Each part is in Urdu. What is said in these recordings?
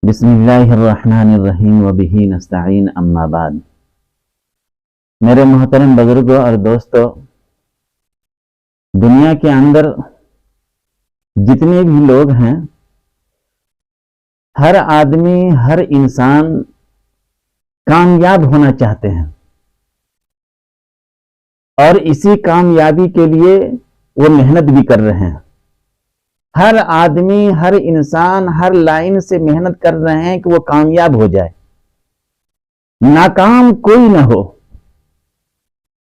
بسم اللہ الرحمن الرحیم وبہ نستعین اما بعد۔ میرے محترم بزرگوں اور دوستوں، دنیا کے اندر جتنے بھی لوگ ہیں، ہر آدمی، ہر انسان کامیاب ہونا چاہتے ہیں، اور اسی کامیابی کے لیے وہ محنت بھی کر رہے ہیں۔ ہر آدمی، ہر انسان ہر لائن سے محنت کر رہے ہیں کہ وہ کامیاب ہو جائے، ناکام کوئی نہ ہو۔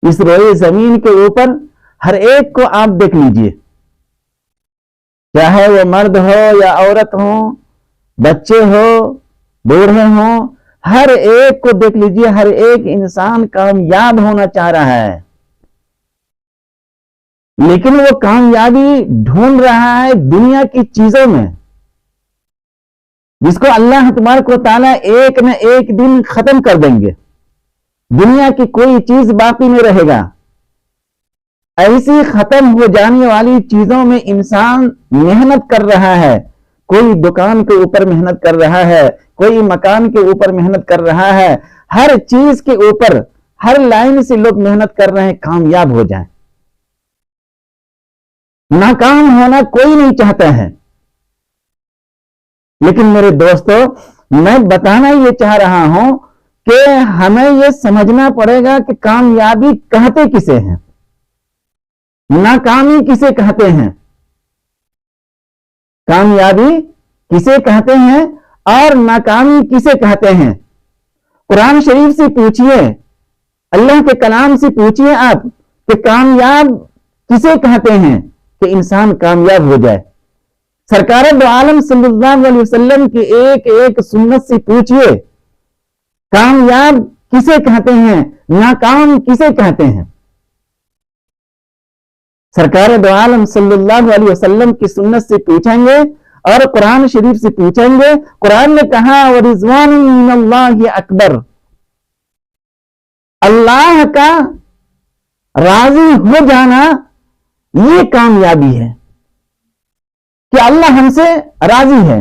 اس روئے زمین کے اوپر ہر ایک کو آپ دیکھ لیجئے، چاہے وہ مرد ہو یا عورت ہو، بچے ہو، بوڑھے ہوں، ہر ایک کو دیکھ لیجئے، ہر ایک انسان کامیاب ہونا چاہ رہا ہے، لیکن وہ کامیابی ڈھونڈ رہا ہے دنیا کی چیزوں میں، جس کو اللہ تبارک و تعالیٰ ایک نہ ایک دن ختم کر دیں گے۔ دنیا کی کوئی چیز باقی نہیں رہے گا۔ ایسی ختم ہو جانے والی چیزوں میں انسان محنت کر رہا ہے، کوئی دکان کے اوپر محنت کر رہا ہے، کوئی مکان کے اوپر محنت کر رہا ہے، ہر چیز کے اوپر، ہر لائن سے لوگ محنت کر رہے ہیں کامیاب ہو جائیں۔ ناکام ہونا کوئی نہیں چاہتا ہے، لیکن میرے دوستو، میں بتانا یہ چاہ رہا ہوں کہ ہمیں یہ سمجھنا پڑے گا کہ کامیابی کہتے کسے ہیں، ناکامی کسے کہتے ہیں، کامیابی کسے کہتے ہیں اور ناکامی کسے کہتے ہیں۔ قرآن شریف سے پوچھئے، اللہ کے کلام سے پوچھئے آپ کہ کامیاب کسے کہتے ہیں کہ انسان کامیاب ہو جائے۔ سرکار دو عالم صلی اللہ علیہ وسلم کی ایک ایک سنت سے پوچھئے، کامیاب کسے کہتے ہیں، ناکام کسے کہتے ہیں۔ سرکار دو عالم صلی اللہ علیہ وسلم کی سنت سے پوچھیں گے اور قرآن شریف سے پوچھیں گے۔ قرآن نے کہا وَرِضْوَانٌ مِّنَ اللَّهِ اکبر، اللہ کا راضی ہو جانا یہ کامیابی ہے، کہ اللہ ہم سے راضی ہے۔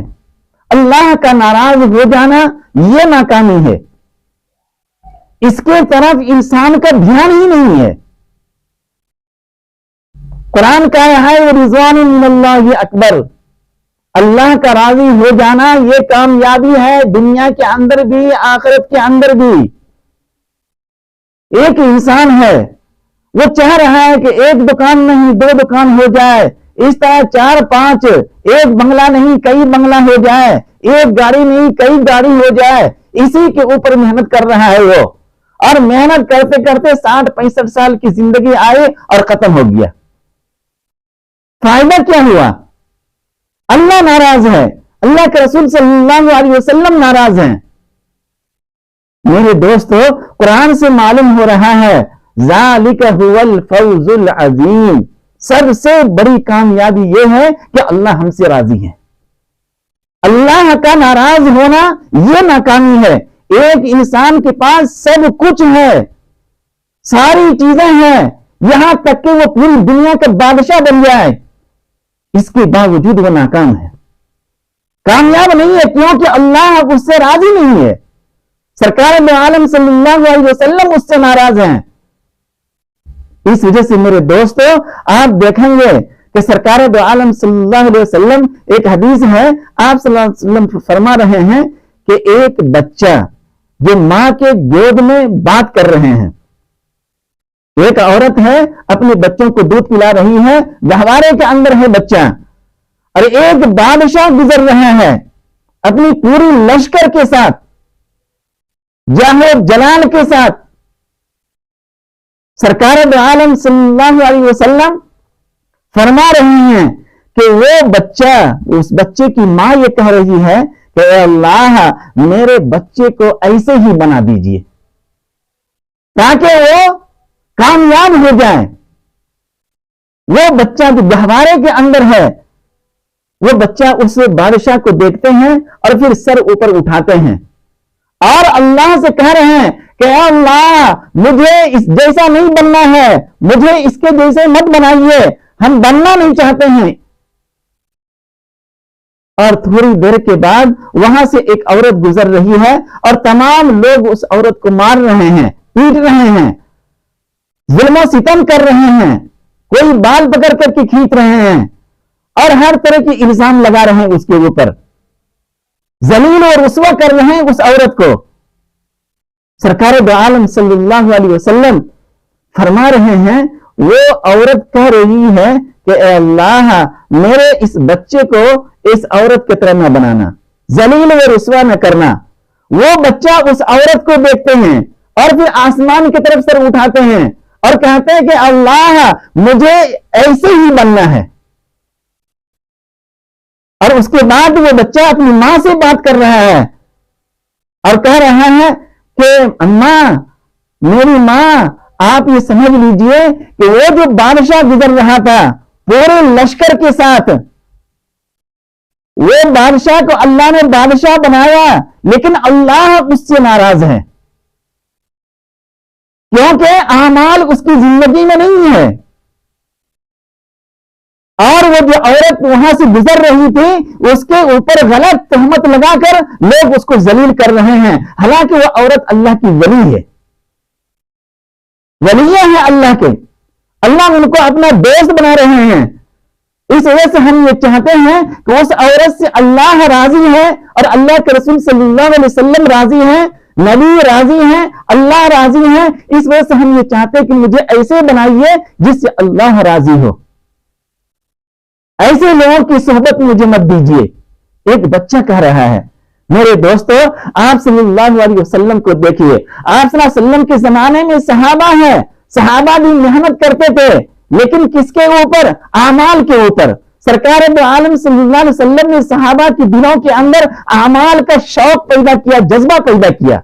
اللہ کا ناراض ہو جانا یہ ناکامی ہے، اس کے طرف انسان کا دھیان ہی نہیں ہے۔ قرآن کا ہے رضوان من اللہ اکبر، اللہ کا راضی ہو جانا یہ کامیابی ہے، دنیا کے اندر بھی آخرت کے اندر بھی۔ ایک انسان ہے، وہ چاہ رہا ہے کہ ایک دکان نہیں دو دکان ہو جائے، اس طرح چار پانچ، ایک بنگلہ نہیں کئی بنگلہ ہو جائے، ایک گاڑی نہیں کئی گاڑی ہو جائے، اسی کے اوپر محنت کر رہا ہے وہ، اور محنت کرتے کرتے 60-65 سال کی زندگی آئے اور ختم ہو گیا۔ فائدہ کیا ہوا؟ اللہ ناراض ہے، اللہ کے رسول صلی اللہ علیہ وسلم ناراض ہیں۔ میرے دوستو، قرآن سے معلوم ہو رہا ہے ذالک هو الفوز العظیم، سب سے بڑی کامیابی یہ ہے کہ اللہ ہم سے راضی ہے۔ اللہ کا ناراض ہونا یہ ناکامی ہے۔ ایک انسان کے پاس سب کچھ ہے، ساری چیزیں ہیں، یہاں تک کہ وہ پوری دنیا کا بادشاہ بن جائے، اس کے باوجود وہ ناکام ہے، کامیاب نہیں ہے، کیونکہ اللہ اس سے راضی نہیں ہے۔ سرکار دو عالم صلی اللہ علیہ وسلم اس سے ناراض ہیں۔ اس وجہ سے میرے دوستو، آپ دیکھیں گے کہ سرکار دو عالم صلی اللہ علیہ وسلم، ایک حدیث ہے، آپ صلی اللہ علیہ وسلم فرما رہے ہیں کہ ایک بچہ جو ماں کے گود میں بات کر رہے ہیں، ایک عورت ہے اپنے بچوں کو دودھ پلا رہی ہے، گہوارے کے اندر ہے بچہ، اور ایک بادشاہ گزر رہا ہے اپنی پوری لشکر کے ساتھ، جاہ و جلال کے ساتھ۔ سرکار دو عالم صلی اللہ علیہ وسلم فرما رہی ہیں کہ وہ بچہ، اس بچے کی ماں یہ کہہ رہی ہے کہ اے اللہ، میرے بچے کو ایسے ہی بنا دیجئے تاکہ وہ کامیاب ہو جائے۔ وہ بچہ جو گہوارے کے اندر ہے، وہ بچہ اس بادشاہ کو دیکھتے ہیں اور پھر سر اوپر اٹھاتے ہیں اور اللہ سے کہہ رہے ہیں کہ اے اللہ، مجھے اس جیسا نہیں بننا ہے، مجھے اس کے جیسے مت بنائیے، ہم بننا نہیں چاہتے ہیں۔ اور تھوڑی دیر کے بعد وہاں سے ایک عورت گزر رہی ہے اور تمام لوگ اس عورت کو مار رہے ہیں، پیٹ رہے ہیں، ظلم و ستم کر رہے ہیں، کوئی بال پکڑ کر کے کھینچ رہے ہیں اور ہر طرح کی الزام لگا رہے ہیں اس کے اوپر، ذلیل اور رسوا کر رہے ہیں اس عورت کو۔ سرکار دو عالم صلی اللہ علیہ وسلم فرما رہے ہیں، وہ عورت کہہ رہی ہے کہ اے اللہ میرے اس بچے کو اس عورت کی طرح نہ بنانا، ذلیل و رسوا نہ کرنا۔ وہ بچہ اس عورت کو دیکھتے ہیں اور پھر آسمان کی طرف سر اٹھاتے ہیں اور کہتے ہیں کہ اللہ مجھے ایسے ہی بننا ہے۔ اور اس کے بعد وہ بچہ اپنی ماں سے بات کر رہا ہے اور کہہ رہا ہے کہ اماں، میری ماں، آپ یہ سمجھ لیجئے کہ وہ جو بادشاہ گزر رہا تھا پورے لشکر کے ساتھ، وہ بادشاہ کو اللہ نے بادشاہ بنایا لیکن اللہ اس سے ناراض ہے، کیونکہ اعمال اس کی زندگی میں نہیں ہے۔ اور وہ جو عورت وہاں سے گزر رہی تھی اس کے اوپر غلط تہمت لگا کر لوگ اس کو ذلیل کر رہے ہیں، حالانکہ وہ عورت اللہ کی ولی ہے، ولیہ ہے اللہ کے، اللہ ان کو اپنا دوست بنا رہے ہیں۔ اس وجہ سے ہم یہ چاہتے ہیں کہ اس عورت سے اللہ راضی ہے اور اللہ کے رسول صلی اللہ علیہ وسلم راضی ہیں، نبی راضی ہیں، اللہ راضی ہیں۔ اس وجہ سے ہم یہ چاہتے ہیں کہ مجھے ایسے بنائیے جس سے اللہ راضی ہو، ایسے لوگوں کی صحبت مجھے مت دیجیے۔ ایک بچہ کہہ رہا ہے، میرے دوستو آپ صلی اللہ علیہ وسلم کو دیکھیے، آپ صلی اللہ علیہ وسلم کے زمانے میں صحابہ ہیں، صحابہ بھی محنت کرتے تھے لیکن کس کے اوپر؟ اعمال کے اوپر۔ سرکار دو عالم صلی اللہ علیہ وسلم نے صحابہ کے دلوں کے اندر اعمال کا شوق پیدا کیا، جذبہ پیدا کیا،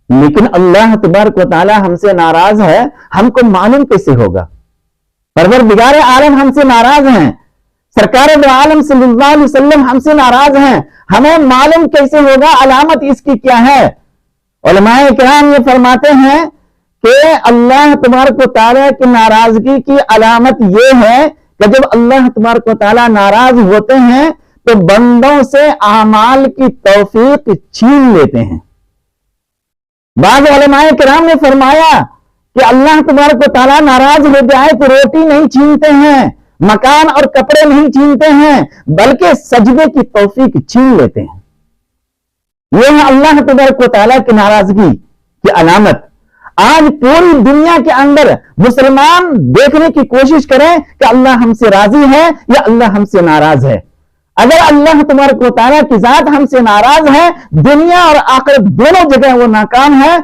لیکن اللہ تبارک و تعالی ہم سے ناراض ہے، ہم کو معلوم کیسے ہوگا؟ پروردگار عالم ہم سے ناراض ہیں، سرکار دو عالم صلی اللہ علیہ وسلم ہم سے ناراض ہیں، ہمیں معلوم کیسے ہوگا؟ علامت اس کی کیا ہے؟ علماء کرام یہ فرماتے ہیں کہ اللہ تبارک و تعالیٰ کی ناراضگی کی علامت یہ ہے کہ جب اللہ تبارک و تعالیٰ ناراض ہوتے ہیں تو بندوں سے اعمال کی توفیق چھین لیتے ہیں۔ بعض علماء کرام نے فرمایا کہ اللہ تبارک و تعالیٰ ناراض ہو جائے تو روٹی نہیں چھینتے ہیں، مکان اور کپڑے نہیں چھینتے ہیں، بلکہ سجدے کی توفیق چھین لیتے ہیں۔ یہ ہے اللہ تبارک و تعالیٰ کی ناراضگی کی علامت۔ آج پوری دنیا کے اندر مسلمان دیکھنے کی کوشش کریں کہ اللہ ہم سے راضی ہے یا اللہ ہم سے ناراض ہے۔ اگر اللہ تبارک و تعالیٰ کی ذات ہم سے ناراض ہے، دنیا اور آخرت دونوں جگہ وہ ناکام ہے،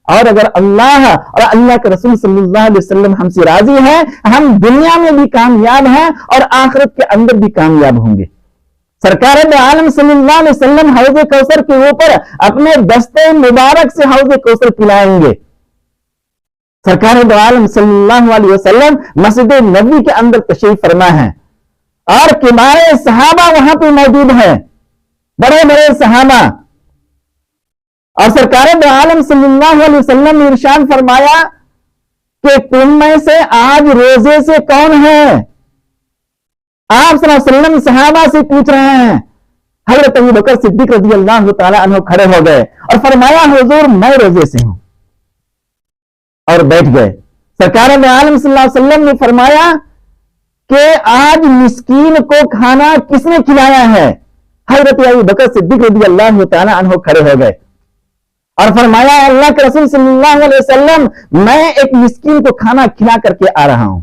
اور اگر اللہ اور اللہ کے رسول صلی اللہ علیہ وسلم ہم سے راضی ہے، ہم دنیا میں بھی کامیاب ہیں اور آخرت کے اندر بھی کامیاب ہوں گے۔ سرکار دو عالم صلی اللہ علیہ وسلم حوض کوثر کے اوپر اپنے دستے مبارک سے حوض کوثر پلائیں گے۔ سرکار دو عالم صلی اللہ علیہ وسلم مسجد نبوی کے اندر تشریف فرما ہے اور کبار صحابہ وہاں پہ موجود ہیں، بڑے بڑے صحابہ، اور سرکار دو عالم صلی اللہ علیہ وسلم نے ارشاد فرمایا کہ تم میں سے آج روزے سے کون ہے؟ آپ صلی اللہ علیہ وسلم صحابہ سے پوچھ رہے ہیں۔ حضرت ابو بکر صدیق رضی اللہ تعالی عنہ کھڑے ہو گئے اور فرمایا حضور میں روزے سے ہوں، اور بیٹھ گئے۔ سرکار دو عالم صلی اللہ علیہ وسلم نے فرمایا کہ آج مسکین کو کھانا کس نے کھلایا ہے؟ حضرت ابو بکر صدیق رضی اللہ تعالی عنہ کھڑے ہو گئے اور فرمایا اللہ کے رسول صلی اللہ علیہ وسلم میں ایک مسکین کو کھانا کھلا کر کے آ رہا ہوں۔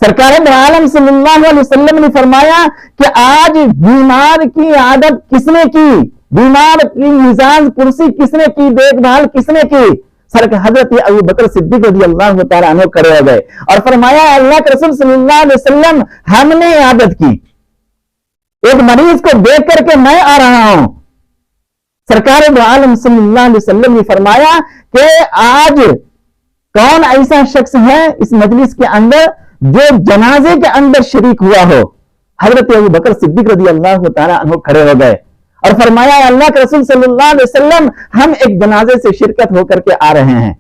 سرکار دو عالم صلی اللہ علیہ وسلم نے فرمایا کہ آج بیمار کی عادت کس نے کی؟ بیمار کی مزاج کرسی کس نے کی؟ دیکھ بھال کس نے کی؟ حضرت ابو بکر صدیق رضی اللہ تعالیٰ عنہ کھڑے ہو گئے اور فرمایا اللہ کے رسول صلی اللہ علیہ وسلم ہم نے عادت کی، ایک مریض کو دیکھ کر کے میں آ رہا ہوں۔ سرکار دو عالم صلی اللہ علیہ وسلم نے فرمایا کہ آج کون ایسا شخص ہے اس مجلس کے اندر جو جنازے کے اندر شریک ہوا ہو؟ حضرت ابو بکر صدیق رضی اللہ تعالیٰ عنہ کھڑے ہو گئے اور فرمایا اللہ کے رسول صلی اللہ علیہ وسلم ہم ایک جنازے سے شرکت ہو کر کے آ رہے ہیں۔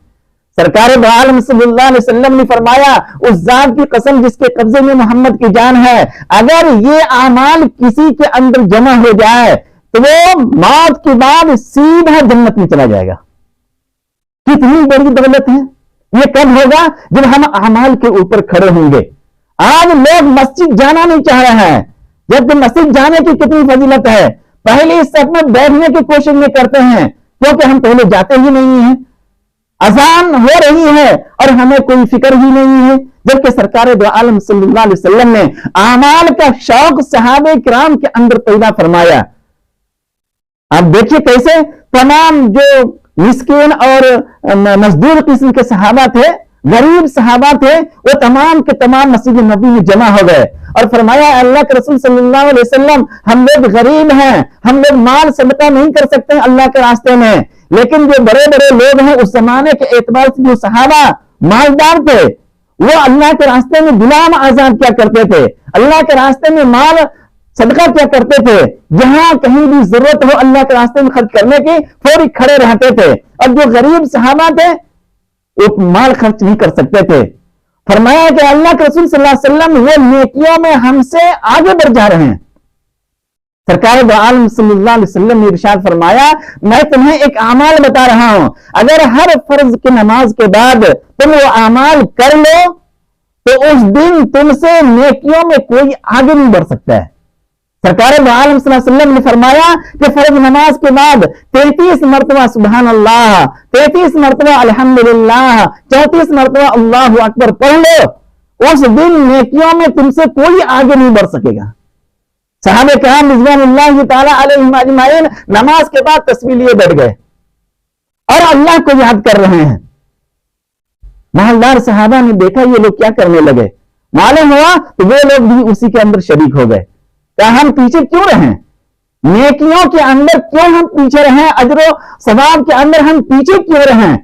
سرکار دو عالم صلی اللہ علیہ وسلم نے فرمایا اس ذات کی قسم جس کے قبضے میں محمد کی جان ہے، اگر یہ اعمال کسی کے اندر جمع ہو جائے تو وہ موت کے بعد سیدھا جنت میں چلا جائے گا۔ کتنی بڑی دولت ہے! یہ کب ہوگا؟ جب ہم اعمال کے اوپر کھڑے ہوں گے۔ آج لوگ مسجد جانا نہیں چاہ رہے ہیں، جبکہ مسجد جانے کی کتنی فضیلت ہے۔ پہلے اس صف میں بیٹھنے کی کوشش نہیں کرتے ہیں کیونکہ ہم پہلے جاتے ہی نہیں ہیں، اذان ہو رہی ہے اور ہمیں کوئی فکر ہی نہیں ہے، جبکہ سرکار دو عالم صلی اللہ علیہ وسلم نے اعمال کا شوق صحابہ کرام کے اندر پیدا فرمایا۔ آپ دیکھیے کیسے تمام جو مسکین اور مزدور قسم کے صحابہ تھے، غریب صحابہ تھے، وہ تمام کے تمام مسجد نبی میں جمع ہو گئے اور فرمایا اللہ کے رسول صلی اللہ علیہ وسلم ہم لوگ غریب ہیں، ہم لوگ مال صدقہ نہیں کر سکتے اللہ کے راستے میں، لیکن جو بڑے بڑے لوگ ہیں اس زمانے کے اعتبار سے جو صحابہ مالدار تھے وہ اللہ کے راستے میں غلام آزاد کیا کرتے تھے، اللہ کے راستے میں مال صدقہ کیا کرتے تھے، جہاں کہیں بھی ضرورت ہو اللہ کے راستے میں خرچ کرنے کی فوری کھڑے رہتے تھے، اور جو غریب صحابہ تھے وہ مال خرچ نہیں کر سکتے تھے۔ فرمایا کہ اللہ کے رسول صلی اللہ علیہ وسلم وہ نیکیوں میں ہم سے آگے بڑھ جا رہے ہیں۔ سرکار دو عالم صلی اللہ علیہ وسلم نے ارشاد فرمایا میں تمہیں ایک اعمال بتا رہا ہوں، اگر ہر فرض کی نماز کے بعد تم وہ اعمال کر لو تو اس دن تم سے نیکیوں میں کوئی آگے نہیں بڑھ سکتا ہے۔ سرکار دو عالم صلی اللہ علیہ وسلم نے فرمایا کہ فرض نماز کے بعد 33 مرتبہ سبحان اللہ، 33 مرتبہ الحمدللہ، 34 مرتبہ اللہ اکبر پڑھ لو، اس دن نیکیوں میں تم سے کوئی آگے نہیں بڑھ سکے گا۔ صحابہ کرام رضوان اللہ تعالی علیہم اجمعین نماز کے بعد تسبیح لیے بیٹھ گئے اور اللہ کو یاد کر رہے ہیں۔ محلدار صحابہ نے دیکھا یہ لوگ کیا کرنے لگے، معلوم ہوا تو وہ لوگ بھی اسی کے اندر شریک ہو گئے۔ کہ ہم پیچھے کیوں رہیں؟ نیکیوں کے اندر کیوں ہم پیچھے رہیں؟ اجر و ثواب کے اندر ہم پیچھے کیوں رہیں؟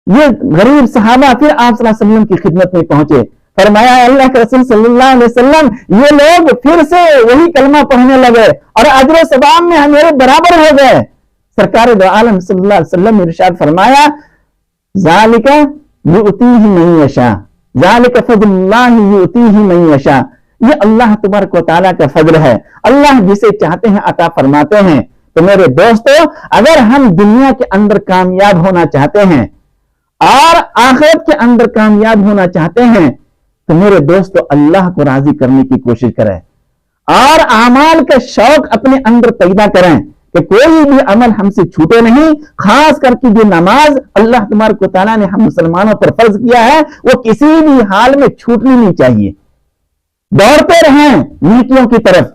یہ غریب صحابہ پھر آپ صلی اللہ علیہ وسلم کی خدمت میں پہنچے، فرمایا اللہ کے رسول صلی اللہ علیہ وسلم یہ لوگ پھر سے وہی کلمہ پڑھنے لگے اور اجر و ثواب میں میرے برابر ہو گئے۔ سرکار دو عالم صلی اللہ علیہ وسلم نے ارشاد فرمایا ذالک یؤتیہ من یشاء، ذالک فضل اللہ یؤتیہ من یشاء، یہ اللہ تبارک و تعالیٰ کا فضل ہے، اللہ جسے چاہتے ہیں عطا فرماتے ہیں۔ تو میرے دوستو اگر ہم دنیا کے اندر کامیاب ہونا چاہتے ہیں اور آخرت کے اندر کامیاب ہونا چاہتے ہیں تو میرے دوستو اللہ کو راضی کرنے کی کوشش کریں اور اعمال کا شوق اپنے اندر پیدا کریں کہ کوئی بھی عمل ہم سے چھوٹے نہیں، خاص کر کے جو نماز اللہ تبارک و تعالیٰ نے ہم مسلمانوں پر فرض کیا ہے وہ کسی بھی حال میں چھوٹنی نہیں چاہیے۔ دوڑتے رہیں نیکیوں کی طرف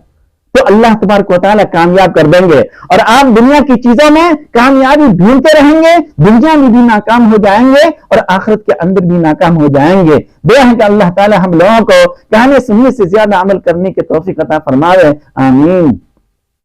تو اللہ تبارک و تعالیٰ کامیاب کر دیں گے، اور آپ دنیا کی چیزوں میں کامیابی ڈھونڈتے رہیں گے، دنیا میں بھی ناکام ہو جائیں گے اور آخرت کے اندر بھی ناکام ہو جائیں گے۔ دعا ہے کہ اللہ تعالیٰ ہم لوگوں کو کہنے سننے سے زیادہ عمل کرنے کی توفیق عطا فرمائے، آمین۔